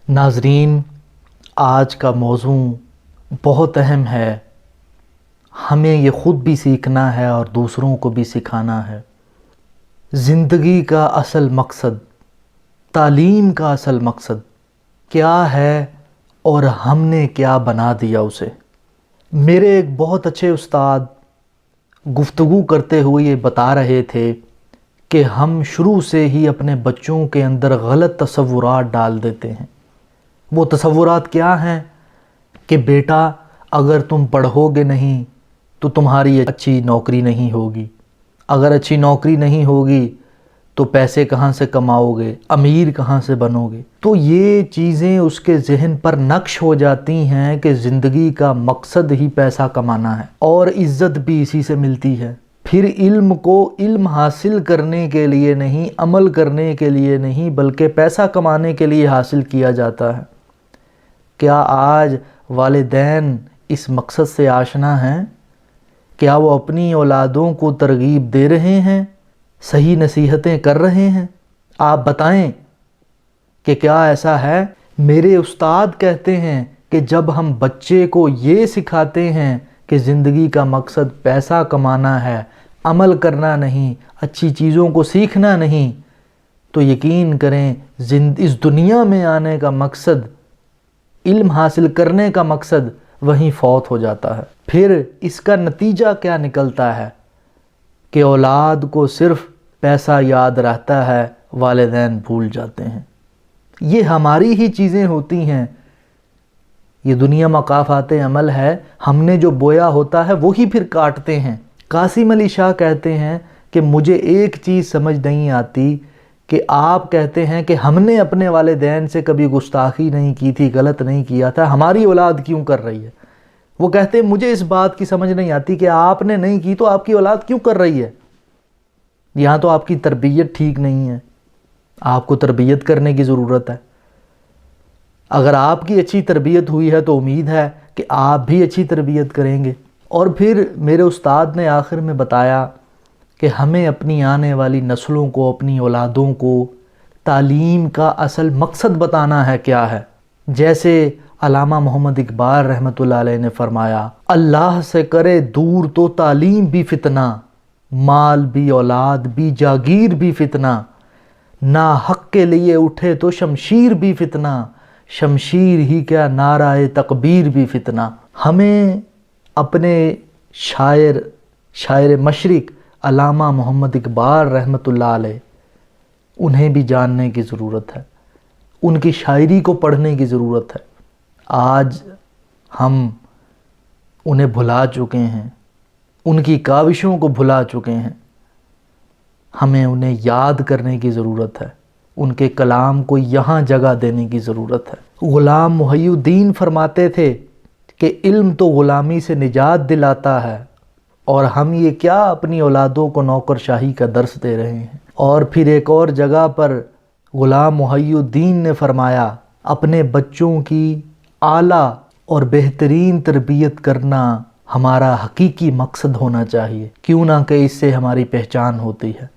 ناظرین، آج کا موضوع بہت اہم ہے۔ ہمیں یہ خود بھی سیکھنا ہے اور دوسروں کو بھی سکھانا ہے۔ زندگی کا اصل مقصد، تعلیم کا اصل مقصد کیا ہے اور ہم نے کیا بنا دیا اسے۔ میرے ایک بہت اچھے استاد گفتگو کرتے ہوئے یہ بتا رہے تھے کہ ہم شروع سے ہی اپنے بچوں کے اندر غلط تصورات ڈال دیتے ہیں۔ وہ تصورات کیا ہیں کہ بیٹا اگر تم پڑھو گے نہیں تو تمہاری اچھی نوکری نہیں ہوگی، اگر اچھی نوکری نہیں ہوگی تو پیسے کہاں سے کماؤ گے، امیر کہاں سے بنو گے۔ تو یہ چیزیں اس کے ذہن پر نقش ہو جاتی ہیں کہ زندگی کا مقصد ہی پیسہ کمانا ہے اور عزت بھی اسی سے ملتی ہے۔ پھر علم کو علم حاصل کرنے کے لیے نہیں، عمل کرنے کے لیے نہیں، بلکہ پیسہ کمانے کے لیے حاصل کیا جاتا ہے۔ کیا آج والدین اس مقصد سے آشنا ہیں؟ کیا وہ اپنی اولادوں کو ترغیب دے رہے ہیں، صحیح نصیحتیں کر رہے ہیں؟ آپ بتائیں کہ کیا ایسا ہے؟ میرے استاد کہتے ہیں کہ جب ہم بچے کو یہ سکھاتے ہیں کہ زندگی کا مقصد پیسہ کمانا ہے، عمل کرنا نہیں، اچھی چیزوں کو سیکھنا نہیں، تو یقین کریں اس دنیا میں آنے کا مقصد، علم حاصل کرنے کا مقصد وہیں فوت ہو جاتا ہے۔ پھر اس کا نتیجہ کیا نکلتا ہے کہ اولاد کو صرف پیسہ یاد رہتا ہے، والدین بھول جاتے ہیں۔ یہ ہماری ہی چیزیں ہوتی ہیں، یہ دنیا مقافات عمل ہے۔ ہم نے جو بویا ہوتا ہے وہی پھر کاٹتے ہیں۔ قاسم علی شاہ کہتے ہیں کہ مجھے ایک چیز سمجھ نہیں آتی کہ آپ کہتے ہیں کہ ہم نے اپنے والدین سے کبھی گستاخی نہیں کی تھی، غلط نہیں کیا تھا، ہماری اولاد کیوں کر رہی ہے؟ وہ کہتے ہیں مجھے اس بات کی سمجھ نہیں آتی کہ آپ نے نہیں کی تو آپ کی اولاد کیوں کر رہی ہے؟ یہاں تو آپ کی تربیت ٹھیک نہیں ہے، آپ کو تربیت کرنے کی ضرورت ہے۔ اگر آپ کی اچھی تربیت ہوئی ہے تو امید ہے کہ آپ بھی اچھی تربیت کریں گے۔ اور پھر میرے استاد نے آخر میں بتایا کہ ہمیں اپنی آنے والی نسلوں کو، اپنی اولادوں کو تعلیم کا اصل مقصد بتانا ہے کیا ہے۔ جیسے علامہ محمد اقبال رحمۃ اللہ علیہ نے فرمایا، اللہ سے کرے دور تو تعلیم بھی فتنہ، مال بھی اولاد بھی جاگیر بھی فتنہ، نا حق کے لیے اٹھے تو شمشیر بھی فتنہ، شمشیر ہی کیا نعرہ تکبیر بھی فتنہ۔ ہمیں اپنے شاعر مشرق علامہ محمد اقبال رحمۃ اللہ علیہ انہیں بھی جاننے کی ضرورت ہے، ان کی شاعری کو پڑھنے کی ضرورت ہے۔ آج ہم انہیں بھلا چکے ہیں، ان کی کاوشوں کو بھلا چکے ہیں۔ ہمیں انہیں یاد کرنے کی ضرورت ہے، ان کے کلام کو یہاں جگہ دینے کی ضرورت ہے۔ غلام محی الدین فرماتے تھے کہ علم تو غلامی سے نجات دلاتا ہے، اور ہم یہ کیا اپنی اولادوں کو نوکر شاہی کا درس دے رہے ہیں۔ اور پھر ایک اور جگہ پر غلام محی الدین نے فرمایا، اپنے بچوں کی اعلیٰ اور بہترین تربیت کرنا ہمارا حقیقی مقصد ہونا چاہیے، کیوں نہ کہ اس سے ہماری پہچان ہوتی ہے۔